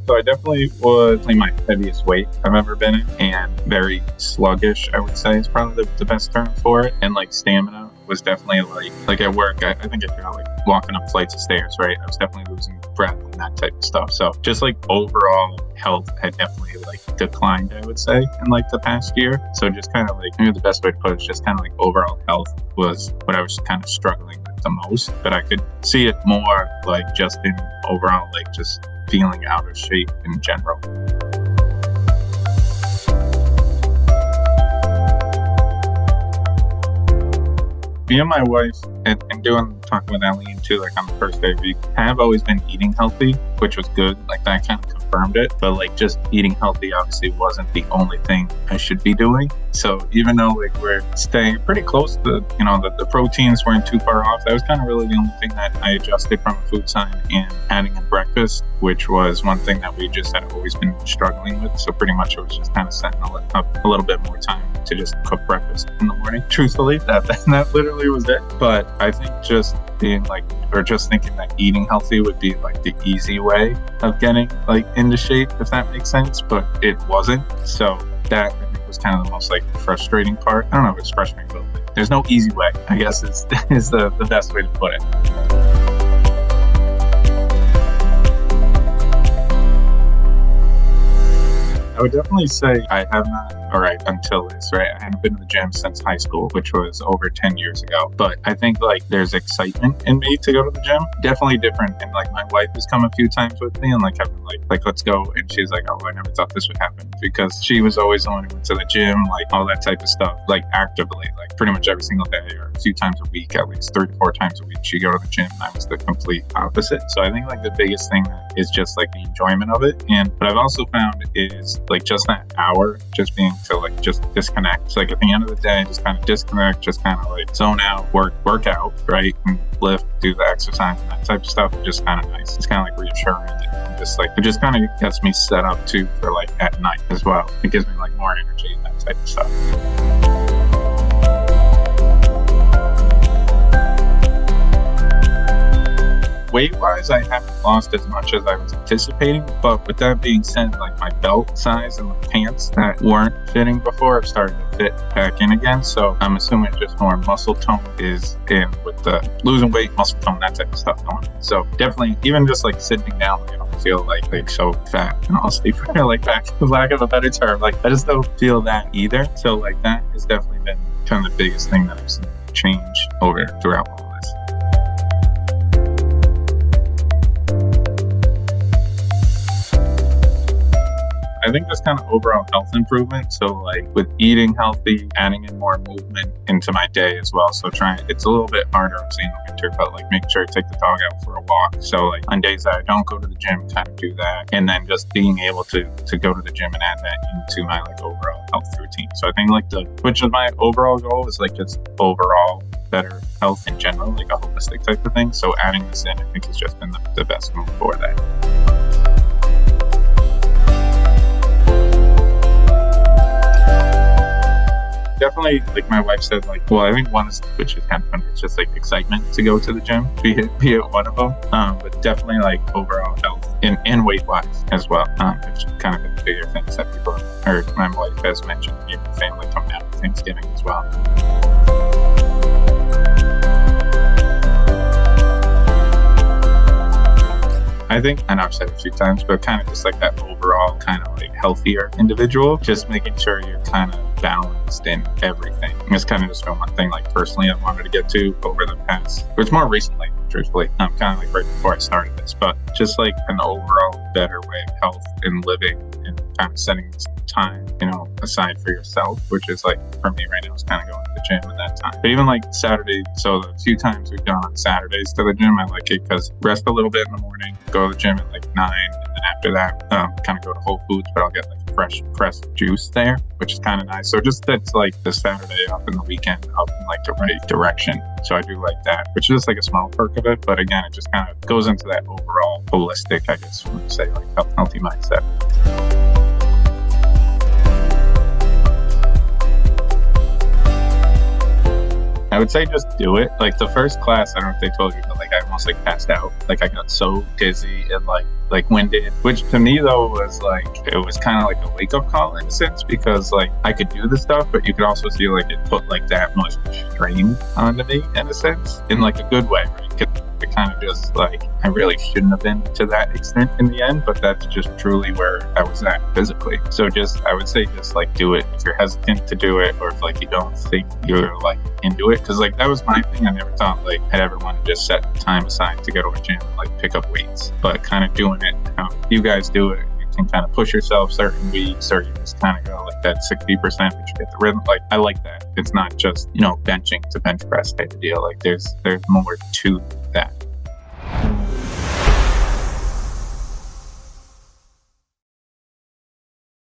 So I definitely was my heaviest weight I've ever been in, and very sluggish, I would say, is probably the best term for it. And like stamina was definitely like at work, I think if you're like walking up flights of stairs, right, I was definitely losing breath and that type of stuff. So just like overall health had definitely like declined, I would say, in like the past year. So just kind of like, maybe the best way to put it is just kind of like overall health was what I was kind of struggling with the most. But I could see it more like just in overall like just feeling out of shape in general. Me and my wife, and talking with Eileen too, like on the first day of week, have always been eating healthy, which was good. Like that kind of confirmed it. But like just eating healthy obviously wasn't the only thing I should be doing. So even though like we're staying pretty close to, the proteins weren't too far off, that was kind of really the only thing that I adjusted from a food sign and adding in breakfast, which was one thing that we just had always been struggling with. So pretty much it was just kind of setting up a little bit more time to just cook breakfast in the morning. Truthfully, that literally was it. But I think just being like, or just thinking that eating healthy would be like the easy way of getting like into shape, if that makes sense, but it wasn't. So that I think was kind of the most like frustrating part. I don't know if it's frustrating, but there's no easy way, I guess is the best way to put it. I would definitely say I have not, until this, right? I haven't been to the gym since high school, which was over 10 years ago. But I think like there's excitement in me to go to the gym. Definitely different. And like my wife has come a few times with me and like I've been like, let's go. And she's like, oh, I never thought this would happen, because she was always the one who went to the gym, like all that type of stuff, like actively, like pretty much every single day or a few times a week, at least 3 to 4 times a week, she'd go to the gym. And I was the complete opposite. So I think like the biggest thing is just like the enjoyment of it. And what I've also found is like just that hour, just being to like just disconnect. So like at the end of the day, just kind of disconnect, just kind of like zone out, work out, right? And lift, do the exercise and that type of stuff. Just kind of nice. It's kind of like reassuring, and just like it just kind of gets me set up too for like at night as well. It gives me like more energy and that type of stuff. Weight-wise, I haven't lost as much as I was anticipating, but with that being said, like my belt size and the pants that weren't fitting before have started to fit back in again. So I'm assuming just more muscle tone is in with the losing weight, muscle tone, that type of stuff going on. So definitely, even just like sitting down, I don't feel like so fat, and honestly, for like lack of a better term, like I just don't feel that either. So like that has definitely been kind of the biggest thing that I've seen change throughout all of this. I think just kind of overall health improvement. So like with eating healthy, adding in more movement into my day as well. So it's a little bit harder obviously in the winter, but like make sure I take the dog out for a walk. So like on days that I don't go to the gym, kind of do that. And then just being able to go to the gym and add that into my like overall health routine. So I think like which is my overall goal is like just overall better health in general, like a holistic type of thing. So adding this in, I think has just been the best move for that. Definitely, like my wife said, like, well, I think one is, which is kind of funny, it's just like excitement to go to the gym, be it one of them. But definitely like overall health and weight wise as well. It's kind of been the bigger things that people, or my wife has mentioned, even family come down for Thanksgiving as well. I think, and I've said it a few times, but kind of just like that overall kind of like healthier individual, just making sure you're kind of balanced in everything. And it's kind of just been one thing like personally I wanted to get to over the past, or it's more recently, truthfully, kind of like right before I started this, but just like an overall better way of health and living. And kind of setting this time, aside for yourself, which is like for me right now is kind of going to the gym at that time. But even like Saturday, so the few times we've gone on Saturdays to the gym, I like it because rest a little bit in the morning, go to the gym at like 9, and then after that, kind of go to Whole Foods, but I'll get like fresh pressed juice there, which is kind of nice. So just that's like the Saturday up in the weekend up in like the right direction. So I do like that, which is just like a small perk of it. But again, it just kind of goes into that overall holistic, I guess, when you say like healthy mindset. I would say just do it. Like the first class, I don't know if they told you, but like I almost like passed out. Like I got so dizzy and like winded, which to me though was like, it was kind of like a wake up call in a sense, because like I could do the stuff, but you could also see like it put like that much strain onto me in a sense, in like a good way, right? It kind of just like, I really shouldn't have been to that extent in the end, but that's just truly where I was at physically. So just, I would say just like do it if you're hesitant to do it, or if like you don't think you're like into it. Cause like that was my thing. I never thought like I'd ever want to just set time aside to go to a gym and like pick up weights, but kind of doing it, you guys do it. Can kind of push yourself certain weeks, or you just kind of go like that 60%, but you get the rhythm. Like I like that. It's not just benching to bench press type of deal. Like there's more to